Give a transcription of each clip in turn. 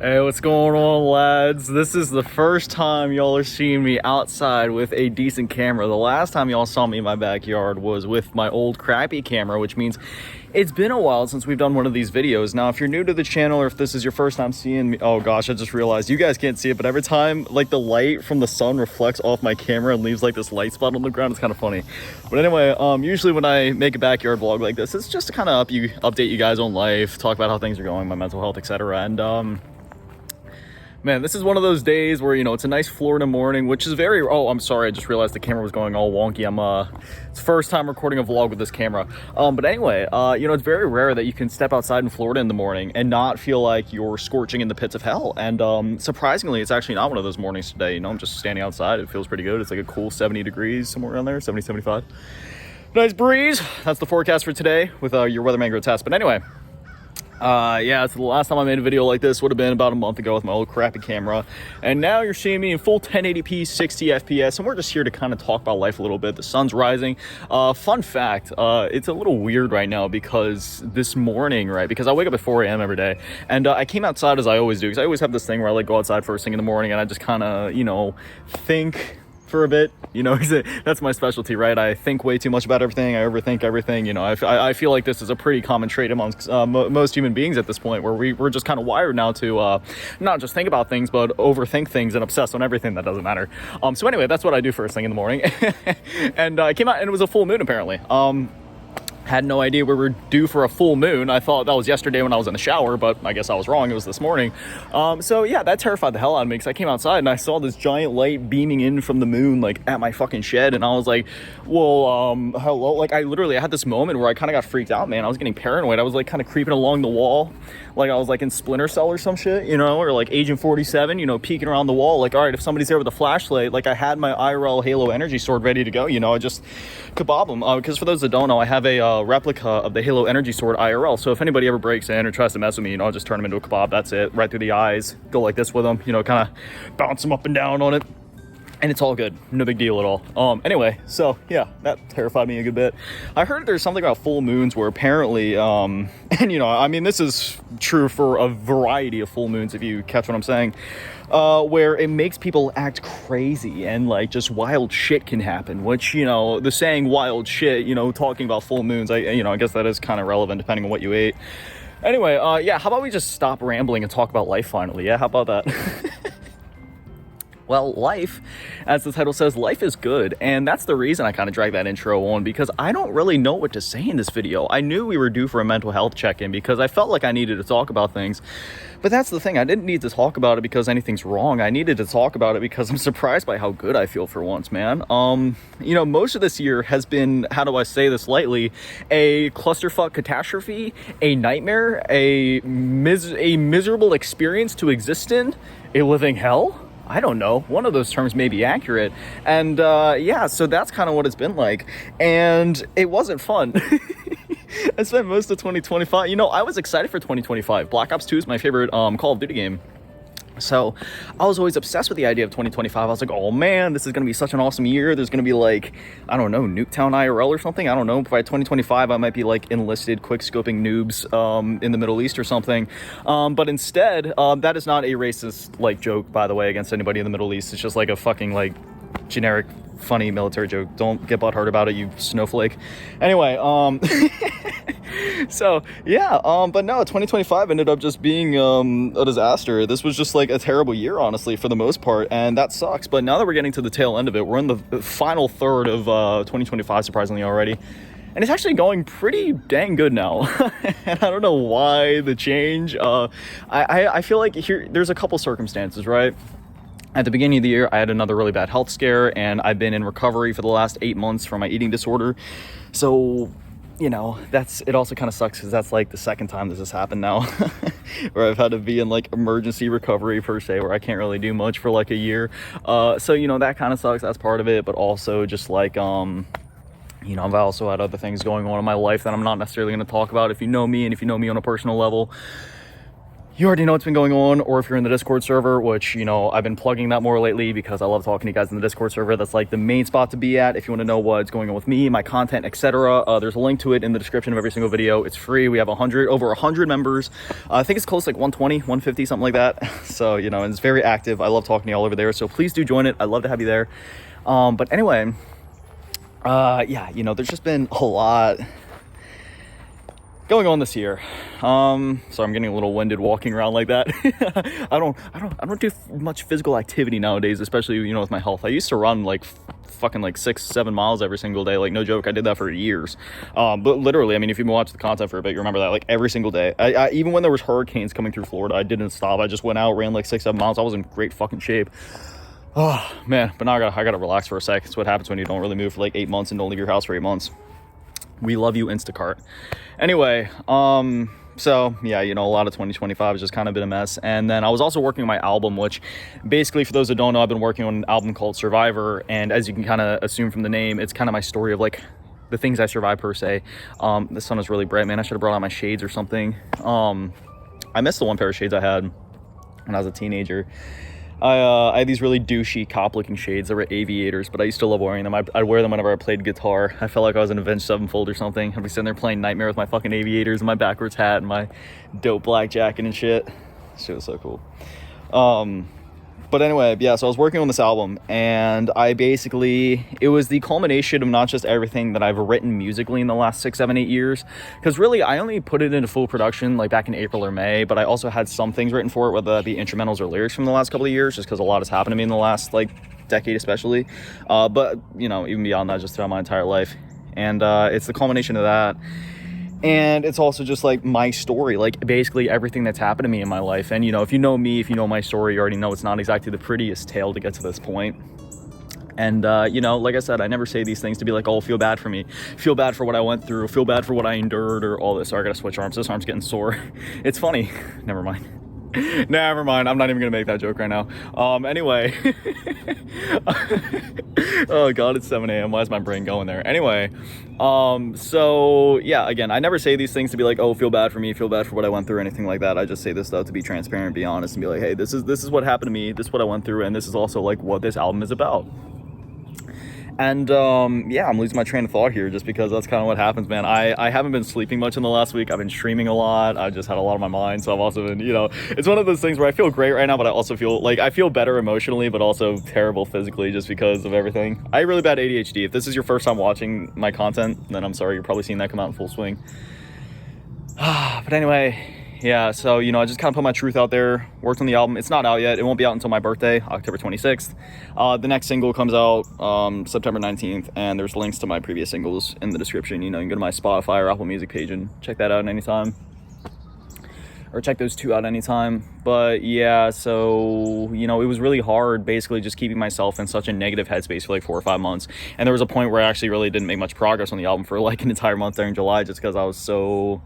Hey, what's going on, lads? This is the first time y'all are seeing me outside with a decent camera. The last time y'all saw me in my backyard was with my old crappy camera, which means it's been a while since we've done one of these videos. Now, if you're new to the channel or if this is your first time seeing me, oh gosh, I just realized you guys can't see it, but every time like the light from the sun reflects off my camera and leaves like this light spot on the ground, it's kind of funny. But anyway, usually when I make a backyard vlog like this, it's just to kind of update you guys on life, talk about how things are going, my mental health, etc. And man, this is one of those days where, you know, it's a nice Florida morning, which is very, oh, I'm sorry, I just realized the camera was going all wonky. It's the first time recording a vlog with this camera. But anyway, you know, it's very rare that you can step outside in Florida in the morning and not feel like you're scorching in the pits of hell. And surprisingly, it's actually not one of those mornings today. You know, I'm just standing outside. It feels pretty good. It's like a cool 70 degrees, somewhere around there, 70, 75. Nice breeze. That's the forecast for today with your weatherman Grotesque. But anyway, yeah, so the last time I made a video like this would have been about a month ago with my old crappy camera, and now you're seeing me in full 1080p 60 fps, and we're just here to kind of talk about life a little bit. The sun's rising. Fun fact, it's a little weird right now because this morning, right, because I wake up at 4 a.m. every day, and I came outside as I always do, because I always have this thing where I like go outside first thing in the morning and I just kind of, you know, think for a bit, you know, that's my specialty, right? I think way too much about everything. I overthink everything. You know, I feel like this is a pretty common trait amongst most human beings at this point, where we're just kind of wired now to not just think about things, but overthink things and obsess on everything that doesn't matter. So anyway, that's what I do first thing in the morning. And I came out and it was a full moon apparently. Had no idea we were due for a full moon. I thought that was yesterday when I was in the shower, but I guess I was wrong. It was this morning. So yeah, that terrified the hell out of me, because I came outside and I saw this giant light beaming in from the moon, like at my fucking shed, and I was like, well, hello. Like I had this moment where I kind of got freaked out, man. I was getting paranoid. I was like kind of creeping along the wall, like I was like in Splinter Cell or some shit, you know, or like Agent 47, you know, peeking around the wall, like, all right, if somebody's there with a flashlight, like I had my IRL Halo energy sword ready to go, you know, I just kabob them. Because for those that don't know, I have a replica of the Halo energy sword IRL, so if anybody ever breaks in or tries to mess with me, you know, I'll just turn them into a kebab. That's it, right through the eyes, go like this with them, you know, kind of bounce them up and down on it, and it's all good, no big deal at all. Anyway, so yeah, that terrified me a good bit. I heard there's something about full moons where apparently, and you know, I mean, this is true for a variety of full moons, if you catch what I'm saying, where it makes people act crazy and like just wild shit can happen, which, you know, the saying wild shit, you know, talking about full moons, I guess that is kind of relevant depending on what you ate. Anyway, yeah, how about we just stop rambling and talk about life finally? Yeah, how about that? Well, life, as the title says, life is good, and that's the reason I kind of dragged that intro on, because I don't really know what to say in this video. I knew we were due for a mental health check-in because I felt like I needed to talk about things, but that's the thing, I didn't need to talk about it because anything's wrong. I needed to talk about it because I'm surprised by how good I feel for once, man. You know, most of this year has been, how do I say this lightly, a clusterfuck catastrophe, a nightmare, a miserable experience to exist in, a living hell? I don't know, one of those terms may be accurate. And yeah, so that's kind of what it's been like, and it wasn't fun. I spent most of 2025, you know, I was excited for 2025. Black Ops 2 is my favorite Call of Duty game. So I was always obsessed with the idea of 2025. I was like, oh man, this is going to be such an awesome year. There's going to be like, I don't know, Nuketown IRL or something. I don't know. By 2025, I might be like enlisted quick scoping noobs in the Middle East or something. But instead, that is not a racist like joke, by the way, against anybody in the Middle East. It's just like a fucking like generic funny military joke. Don't get butthurt about it, you snowflake. Anyway, so yeah, but no, 2025 ended up just being a disaster. This was just like a terrible year, honestly, for the most part, and that sucks. But now that we're getting to the tail end of it, we're in the final third of 2025, surprisingly already, and it's actually going pretty dang good now. And I don't know why the change. I feel like there's a couple circumstances, right? At the beginning of the year, I had another really bad health scare, and I've been in recovery for the last 8 months from my eating disorder. So, you know, it also kind of sucks because that's like the second time this has happened now, where I've had to be in like emergency recovery per se, where I can't really do much for like a year. So, you know, that kind of sucks. That's part of it, but also just like, you know, I've also had other things going on in my life that I'm not necessarily going to talk about. If you know me, and if you know me on a personal level, you already know what's been going on, or if you're in the Discord server, which, you know, I've been plugging that more lately because I love talking to you guys in the Discord server. That's like the main spot to be at if you want to know what's going on with me, my content, etc. There's a link to it in the description of every single video. It's free. We have over 100 members. I think it's close to like 120, 150, something like that. So, you know, and it's very active. I love talking to you all over there. So please do join it. I'd love to have you there. But anyway, yeah, you know, there's just been a lot going on this year. So I'm getting a little winded walking around like that. I don't do much physical activity nowadays, especially, you know, with my health. I used to run like fucking like 6-7 miles every single day. Like, no joke, I did that for years. But literally, I mean, if you've been watching the content for a bit, you remember that, like, every single day. I even when there was hurricanes coming through Florida, I didn't stop. I just went out, ran like 6-7 miles. I was in great fucking shape. Oh man, but now I gotta relax for a sec. It's what happens when you don't really move for like 8 months and don't leave your house for 8 months. We love you, Instacart. Anyway, so yeah, you know, a lot of 2025 has just kind of been a mess. And then I was also working on my album, which basically, for those that don't know, I've been working on an album called Survivor. And as you can kind of assume from the name, it's kind of my story of like the things I survived per se. The sun is really bright, man. I should have brought out my shades or something. I missed the one pair of shades I had when I was a teenager. I had these really douchey cop-looking shades that were aviators, but I used to love wearing them. I'd wear them whenever I played guitar. I felt like I was in Avenged Sevenfold or something. I'd be sitting there playing Nightmare with my fucking aviators and my backwards hat and my dope black jacket and shit. Shit was so cool. But anyway, yeah, so I was working on this album, and it was the culmination of not just everything that I've written musically in the last 6, 7, 8 years, because really I only put it into full production like back in April or May, but I also had some things written for it, whether that be instrumentals or lyrics from the last couple of years, just because a lot has happened to me in the last like decade especially, but you know, even beyond that, just throughout my entire life. And it's the culmination of that. And it's also just like my story, like basically everything that's happened to me in my life. And, you know, if you know me, if you know my story, you already know it's not exactly the prettiest tale to get to this point. And, you know, like I said, I never say these things to be like, oh, feel bad for me, feel bad for what I went through, feel bad for what I endured or all this. Sorry, I gotta switch arms. This arm's getting sore. It's funny. Never mind. Never mind. I'm not even gonna make that joke right now. Anyway. Oh god, it's 7 a.m. Why is my brain going there? Anyway, so yeah, again, I never say these things to be like, oh, feel bad for me, feel bad for what I went through, or anything like that. I just say this stuff to be transparent, be honest, and be like, hey, this is what happened to me, this is what I went through, and this is also like what this album is about. And yeah, I'm losing my train of thought here just because that's kind of what happens, man. I haven't been sleeping much in the last week. I've been streaming a lot. I just had a lot on my mind. So I've also been, you know, it's one of those things where I feel great right now, but I also feel like I feel better emotionally, but also terrible physically just because of everything. I have really bad ADHD. If this is your first time watching my content, then I'm sorry. You're probably seeing that come out in full swing. But anyway, yeah, so, you know, I just kind of put my truth out there, worked on the album. It's not out yet. It won't be out until my birthday, October 26th. The next single comes out September 19th, and there's links to my previous singles in the description. You know, you can go to my Spotify or Apple Music page and check that out anytime. Or check those two out anytime. But yeah, so, you know, it was really hard basically just keeping myself in such a negative headspace for like 4 or 5 months. And there was a point where I actually really didn't make much progress on the album for like an entire month there in July, just because I was so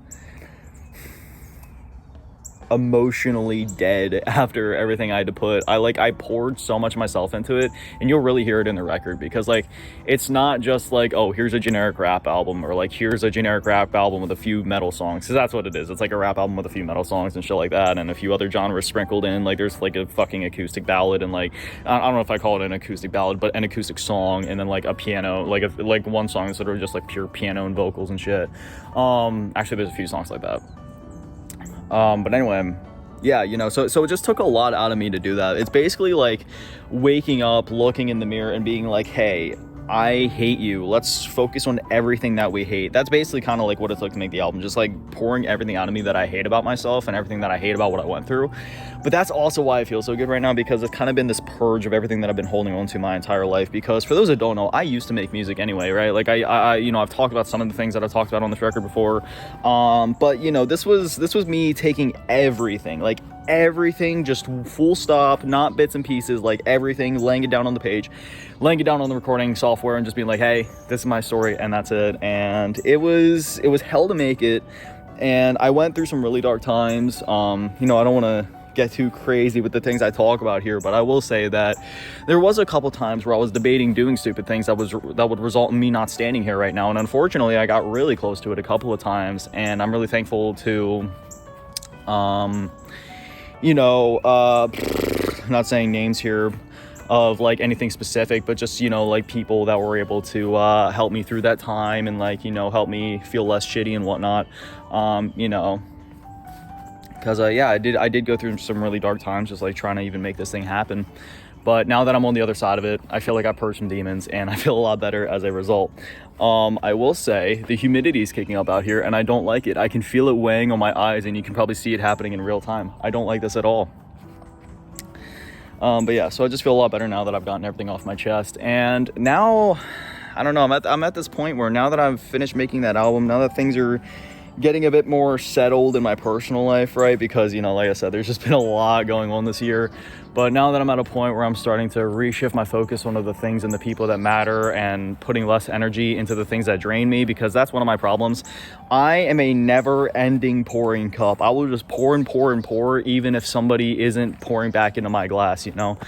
emotionally dead after everything I had to put. I poured so much of myself into it, and you'll really hear it in the record, because like it's not just like, oh, here's a generic rap album, or like here's a generic rap album with a few metal songs, because that's what it is. It's like a rap album with a few metal songs and shit like that, and a few other genres sprinkled in. Like there's like a fucking acoustic ballad, and like I don't know if I call it an acoustic ballad, but an acoustic song, and then like a piano, like one song is sort of just like pure piano and vocals and shit. Actually there's a few songs like that. But anyway, yeah, you know, so it just took a lot out of me to do that. It's basically like waking up, looking in the mirror and being like, hey, I hate you. Let's focus on everything that we hate. That's basically kind of like what it took to make the album. Just like pouring everything out of me that I hate about myself and everything that I hate about what I went through. But that's also why I feel so good right now, because it's kind of been this purge of everything that I've been holding on to my entire life. Because for those that don't know, I used to make music anyway, right? Like I you know, I've talked about some of the things that I've talked about on this record before. But you know, this was me taking everything, like everything, just full stop, not bits and pieces, like everything, laying it down on the page, laying it down on the recording software, and just being like, hey, this is my story, and that's it. And it was hell to make it, and I went through some really dark times. You know, I don't want to get too crazy with the things I talk about here, but I will say that there was a couple times where I was debating doing stupid things that would result in me not standing here right now, and unfortunately I got really close to it a couple of times, and I'm really thankful to you know, I'm not saying names here of like anything specific, but just, you know, like people that were able to help me through that time and like, you know, help me feel less shitty and whatnot. You know, because yeah, I did go through some really dark times just like trying to even make this thing happen. But now that I'm on the other side of it, I feel like I purged some demons and I feel a lot better as a result. I will say the humidity is kicking up out here and I don't like it. I can feel it weighing on my eyes and you can probably see it happening in real time. I don't like this at all. But yeah, so I just feel a lot better now that I've gotten everything off my chest. And now, I don't know, I'm at this point where now that I've finished making that album, now that things are getting a bit more settled in my personal life, right? Because, you know, like I said, there's just been a lot going on this year. But now that I'm at a point where I'm starting to reshift my focus on the things and the people that matter and putting less energy into the things that drain me, because that's one of my problems. I am a never-ending pouring cup. I will just pour and pour and pour, even if somebody isn't pouring back into my glass, you know?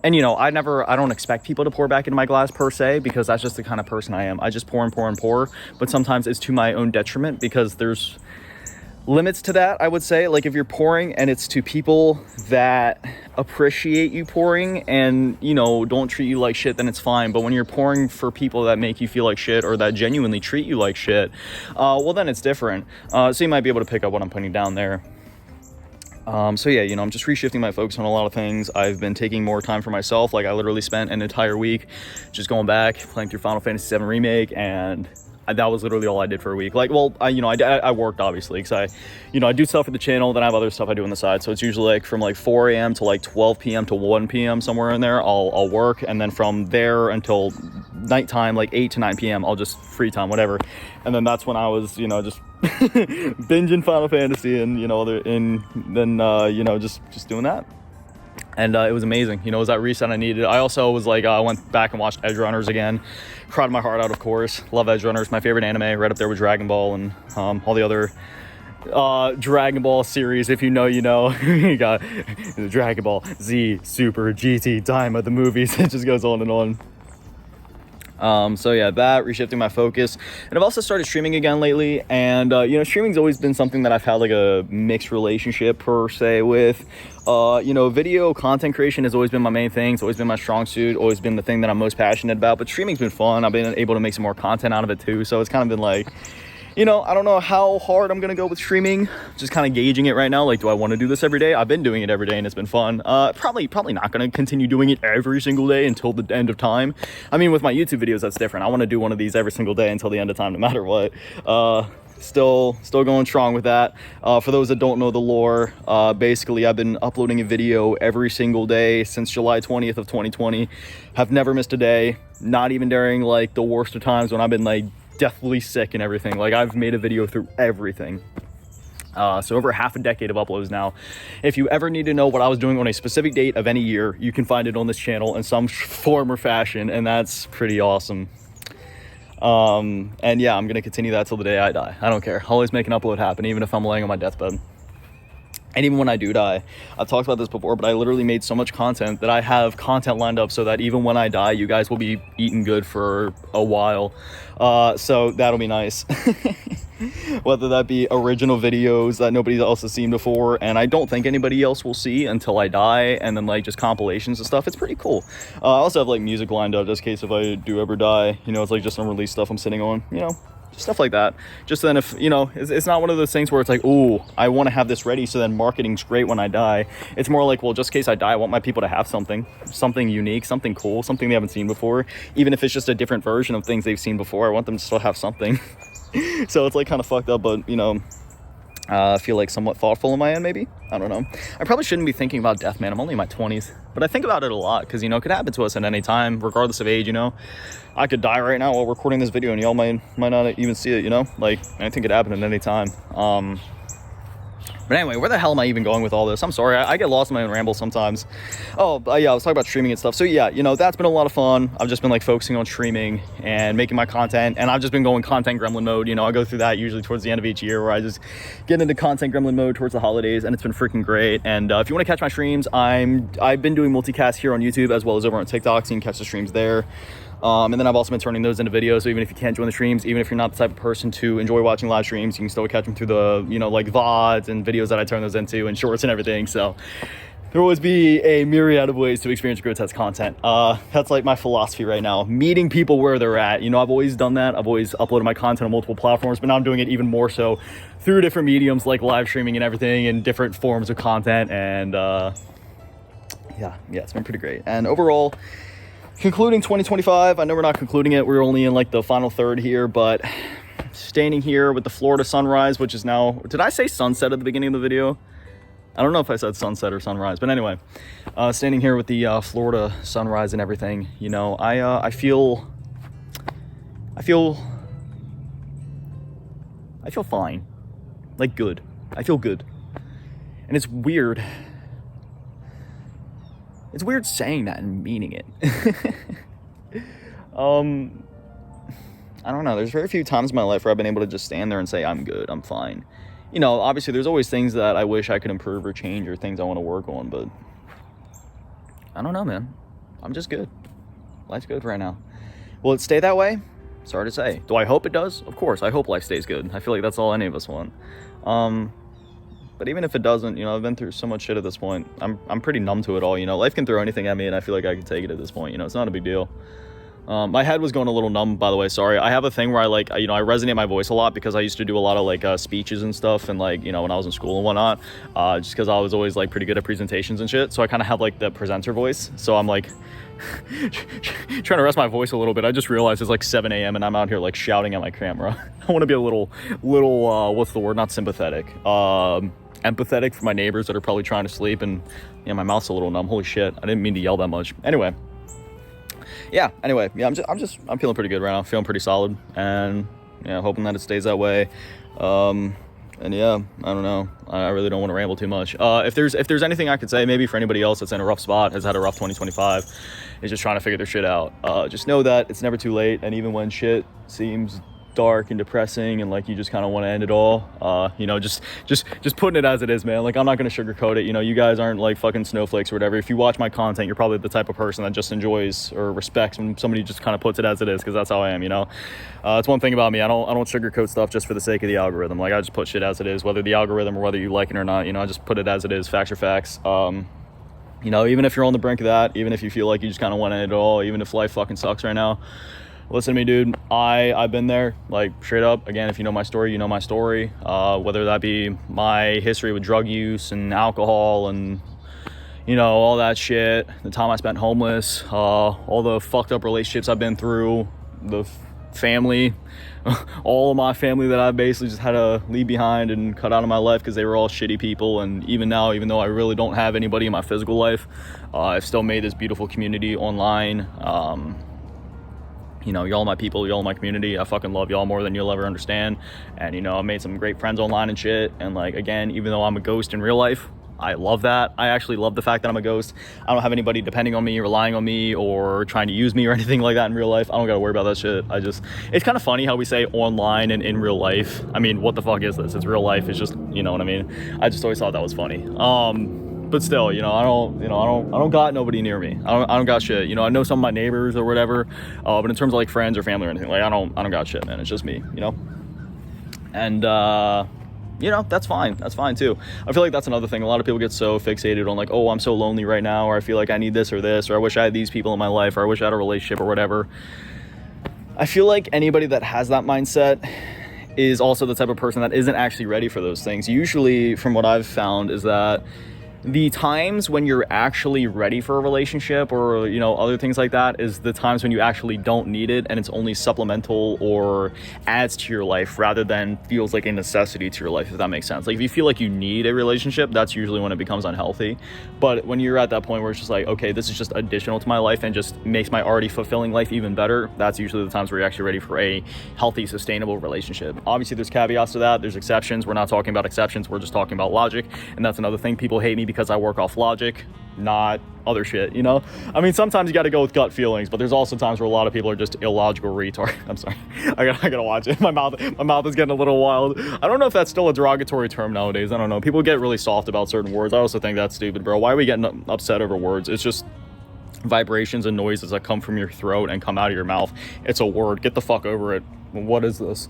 And, you know, I don't expect people to pour back into my glass per se, because that's just the kind of person I am. I just pour and pour and pour, but sometimes it's to my own detriment because there's limits to that, I would say. Like if you're pouring and it's to people that appreciate you pouring and, you know, don't treat you like shit, then it's fine. But when you're pouring for people that make you feel like shit or that genuinely treat you like shit, well, then it's different. So you might be able to pick up what I'm putting down there. So yeah, you know, I'm just reshifting my focus on a lot of things. I've been taking more time for myself. Like I literally spent an entire week just going back, playing through Final Fantasy VII Remake, and that was literally all I did for a week. Like, well, I worked obviously because I do stuff for the channel, then I have other stuff I do on the side. So it's usually like from like 4 a.m. to like 12 p.m. to 1 p.m. somewhere in there, I'll work. And then from there until nighttime, like 8 to 9 p.m., I'll just free time, whatever. And then that's when I was, you know, just binging Final Fantasy and, you know, just doing that. And it was amazing. You know, it was that reset I needed. I also was like, I went back and watched Edge Runners again. Cried my heart out, of course. Love Edge Runners. My favorite anime, right up there with Dragon Ball and all the other Dragon Ball series. If you know, you know. You got the Dragon Ball, Z, Super, GT, Daima, the movies. It just goes on and on. So yeah, that, reshifting my focus. And I've also started streaming again lately, and you know, streaming's always been something that I've had like a mixed relationship per se with. You know, video content creation has always been my main thing. It's always been my strong suit, always been the thing that I'm most passionate about, but streaming's been fun. I've been able to make some more content out of it too, so it's kind of been like, you know, I don't know how hard I'm gonna go with streaming. Just kind of gauging it right now. Like, do I want to do this every day? I've been doing it every day and it's been fun. Probably not gonna continue doing it every single day until the end of time. I mean, with my YouTube videos, that's different. I want to do one of these every single day until the end of time, no matter what. Still going strong with that. For those that don't know the lore, basically I've been uploading a video every single day since July 20th of 2020. Have never missed a day, not even during like the worst of times when I've been like deathly sick and everything. Like, I've made a video through everything. So over half a decade of uploads now. If you ever need to know what I was doing on a specific date of any year, you can find it on this channel in some form or fashion, and that's pretty awesome. And yeah, I'm gonna continue that till the day I die. I don't care. I'll always make an upload happen, even if I'm laying on my deathbed. And even when I do die, I've talked about this before, but I literally made so much content that I have content lined up so that even when I die, you guys will be eating good for a while. So that'll be nice. Whether that be original videos that nobody else has seen before, and I don't think anybody else will see until I die, and then like just compilations and stuff. It's pretty cool. I also have like music lined up just in case if I do ever die, you know, it's like just unreleased stuff I'm sitting on, you know, stuff like that. Just then, if you know, it's not one of those things where it's like, oh, I want to have this ready so then marketing's great when I die. It's more like, well, just in case I die, I want my people to have something unique, something cool, something they haven't seen before. Even if it's just a different version of things they've seen before, I want them to still have something. So it's like kind of fucked up, but you know, I feel like somewhat thoughtful in my end, maybe. I don't know. I probably shouldn't be thinking about death, man. I'm only in my 20s, but I think about it a lot because, you know, it could happen to us at any time, regardless of age. You know, I could die right now while recording this video and y'all might not even see it, you know, like anything could happen at any time. But anyway, where the hell am I even going with all this? I'm sorry, I get lost in my own ramble sometimes. Oh, yeah, I was talking about streaming and stuff. So yeah, you know, that's been a lot of fun. I've just been like focusing on streaming and making my content, and I've just been going content gremlin mode. You know, I go through that usually towards the end of each year where I just get into content gremlin mode towards the holidays, and it's been freaking great. And if you want to catch my streams, I've been doing multicast here on YouTube as well as over on TikTok, so you can catch the streams there. And then I've also been turning those into videos. So even if you can't join the streams, even if you're not the type of person to enjoy watching live streams, you can still catch them through the, you know, like VODs and videos that I turn those into and shorts and everything. So there will always be a myriad of ways to experience Grotesque content. That's like my philosophy right now, meeting people where they're at. You know, I've always done that. I've always uploaded my content on multiple platforms, but now I'm doing it even more so through different mediums like live streaming and everything, and different forms of content. And yeah, it's been pretty great. And overall, concluding 2025, I know we're not concluding it. We're only in like the final third here, but standing here with the Florida sunrise, which is now, did I say sunset at the beginning of the video? I don't know if I said sunset or sunrise, but anyway, standing here with the Florida sunrise and everything, you know, I feel fine, like good. I feel good, and it's weird. It's weird saying that and meaning it. I don't know. There's very few times in my life where I've been able to just stand there and say, I'm good, I'm fine. You know, obviously there's always things that I wish I could improve or change or things I want to work on, but I don't know, man. I'm just good. Life's good right now. Will it stay that way? It's hard to say. Do I hope it does? Of course, I hope life stays good. I feel like that's all any of us want. But even if it doesn't, you know, I've been through so much shit at this point. I'm pretty numb to it all, you know. Life can throw anything at me, and I feel like I can take it at this point, you know. It's not a big deal. My head was going a little numb, by the way, sorry. I have a thing where I like, you know, I resonate my voice a lot because I used to do a lot of like speeches and stuff, and like, you know, when I was in school and whatnot, just because I was always like pretty good at presentations and shit. So I kind of have like the presenter voice. So I'm like trying to rest my voice a little bit. I just realized it's like 7 a.m. and I'm out here like shouting at my camera. I want to be a little, what's the word? Not sympathetic. Empathetic for my neighbors that are probably trying to sleep, and yeah, my mouth's a little numb. Holy shit, I didn't mean to yell that much. Anyway, I'm feeling pretty good right now. Feeling pretty solid, and yeah, hoping that it stays that way. And yeah, I don't know. I really don't want to ramble too much. If there's anything I could say, maybe for anybody else that's in a rough spot, has had a rough 2025, is just trying to figure their shit out. Just know that it's never too late, and even when shit seems dark and depressing and like you just kind of want to end it all, you know, just putting it as it is, man. Like, I'm not going to sugarcoat it. You know, you guys aren't like fucking snowflakes or whatever. If you watch my content, you're probably the type of person that just enjoys or respects when somebody just kind of puts it as it is, because that's how I am, you know. It's one thing about me. I don't sugarcoat stuff just for the sake of the algorithm. Like, I just put shit as it is, whether the algorithm or whether you like it or not. You know, I just put it as it is. Facts are facts. You know, even if you're on the brink of that, even if you feel like you just kind of want to end it all, even if life fucking sucks right now, listen to me, dude. I've been there, like, straight up. Again, if you know my story, you know my story. Whether that be my history with drug use and alcohol and, you know, all that shit, the time I spent homeless, all the fucked up relationships I've been through, the family, all of my family that I basically just had to leave behind and cut out of my life because they were all shitty people. And even now, even though I really don't have anybody in my physical life, I've still made this beautiful community online. You know, y'all my people, y'all my community. I fucking love y'all more than you'll ever understand. And, you know, I made some great friends online and shit. And, like, again, even though I'm a ghost in real life, I love that. I actually love the fact that I'm a ghost. I don't have anybody depending on me, relying on me, or trying to use me or anything like that in real life. I don't gotta worry about that shit. It's kind of funny how we say online and in real life. I mean, what the fuck is this? It's real life. It's just, you know what I mean? I just always thought that was funny. But still, you know, I don't got nobody near me. I don't got shit. You know, I know some of my neighbors or whatever, but in terms of like friends or family or anything, like, I don't got shit, man. It's just me, you know. And you know, that's fine. That's fine too. I feel like that's another thing. A lot of people get so fixated on like, oh, I'm so lonely right now, or I feel like I need this or this, or I wish I had these people in my life, or I wish I had a relationship or whatever. I feel like anybody that has that mindset is also the type of person that isn't actually ready for those things. Usually, from what I've found, is that the times when you're actually ready for a relationship or, you know, other things like that is the times when you actually don't need it and it's only supplemental or adds to your life rather than feels like a necessity to your life, if that makes sense. Like, if you feel like you need a relationship, that's usually when it becomes unhealthy. But when you're at that point where it's just like, okay, this is just additional to my life and just makes my already fulfilling life even better, that's usually the times where you're actually ready for a healthy, sustainable relationship. Obviously, there's caveats to that. There's exceptions. We're not talking about exceptions. We're just talking about logic. And that's another thing. People hate me because I work off logic, not other shit, you know? I mean, sometimes you got to go with gut feelings, but there's also times where a lot of people are just illogical retards. I'm sorry. I gotta watch it. My mouth is getting a little wild. I don't know if that's still a derogatory term nowadays. I don't know. People get really soft about certain words. I also think that's stupid, bro. Why are we getting upset over words? It's just, vibrations and noises that come from your throat and come out of your mouth. It's a word. Get the fuck over it. What is this?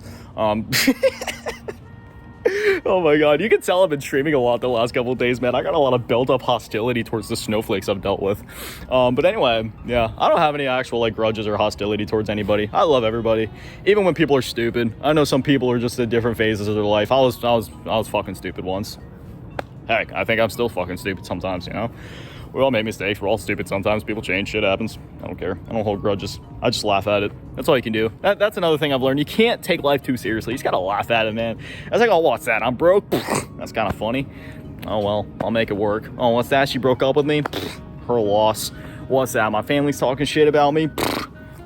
Oh my god, you can tell I've been streaming a lot the last couple of days, man. I got a lot of built-up hostility towards the snowflakes I've dealt with. But anyway, yeah, I don't have any actual like grudges or hostility towards anybody. I love everybody, even when people are stupid. I know some people are just at different phases of their life. I was fucking stupid once. Heck, I think I'm still fucking stupid sometimes, you know? We all make mistakes. We're all stupid sometimes. People change. Shit happens. I don't care. I don't hold grudges. I just laugh at it. That's all you can do. That's another thing I've learned. You can't take life too seriously. You just gotta laugh at it, man. I was like, oh, what's that? I'm broke? That's kind of funny. Oh, well, I'll make it work. Oh, what's that? She broke up with me? Her loss. What's that? My family's talking shit about me?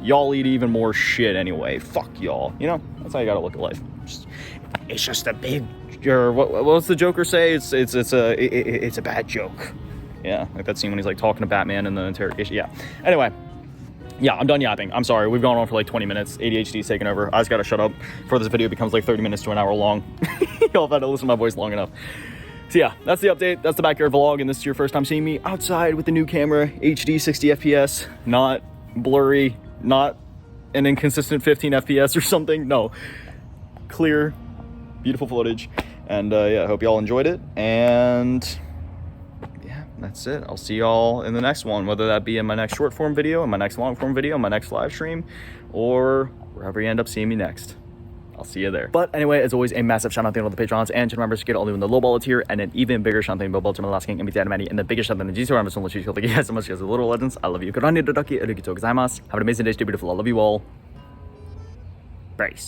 Y'all eat even more shit anyway. Fuck y'all. You know? That's how you gotta look at life. It's just a big... What's the Joker say? It's a bad joke. Yeah, like that scene when he's like talking to Batman in the interrogation. Yeah. Anyway, yeah, I'm done yapping. I'm sorry. We've gone on for like 20 minutes. ADHD's taken over. I just gotta shut up before this video becomes like 30 minutes to an hour long. Y'all have had to listen to my voice long enough. So yeah, that's the update. That's the backyard vlog, and this is your first time seeing me outside with the new camera, HD 60 FPS, not blurry, not an inconsistent 15 FPS or something. No, clear, beautiful footage. And yeah, I hope y'all enjoyed it. And that's it. I'll see y'all in the next one, whether that be in my next short form video, in my next long form video, in my next live stream, or wherever you end up seeing me next. I'll see you there. But anyway, as always, a massive shout out to all the patrons and channel members to get all new in the low ball tier, and an even bigger shout out to Bobo, Jim, the Last King, and Manny, and the biggest shout out to the GC members. Thank you guys so much, guys. The little legends. I love you. Have an amazing day, stay beautiful. I love you all. Brace.